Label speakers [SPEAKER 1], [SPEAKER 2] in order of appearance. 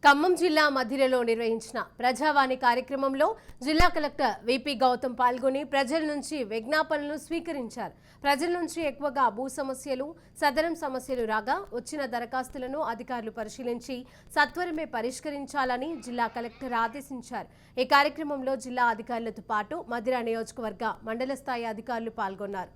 [SPEAKER 1] ఖమ్మం జిల్లా మధిరలో నిర్వహించిన ప్రజావాణి కార్యక్రమంలో జిల్లా కలెక్టర్ విపి గౌతమ్ పాల్గొని ప్రజల నుంచి విజ్ఞాపనలు స్వీకరించారు. ప్రజల నుంచి ఎక్కువగా భూ సమస్యలు, సదరం సమస్యలు రాగా వచ్చిన దరఖాస్తులను అధికారులు పరిశీలించి సత్వరమే పరిష్కరించాలని జిల్లా కలెక్టర్ ఆదేశించారు. ఈ కార్యక్రమంలో జిల్లా అధికారులతో పాటు మధిర నియోజకవర్గ మండల స్థాయి అధికారులు పాల్గొన్నారు.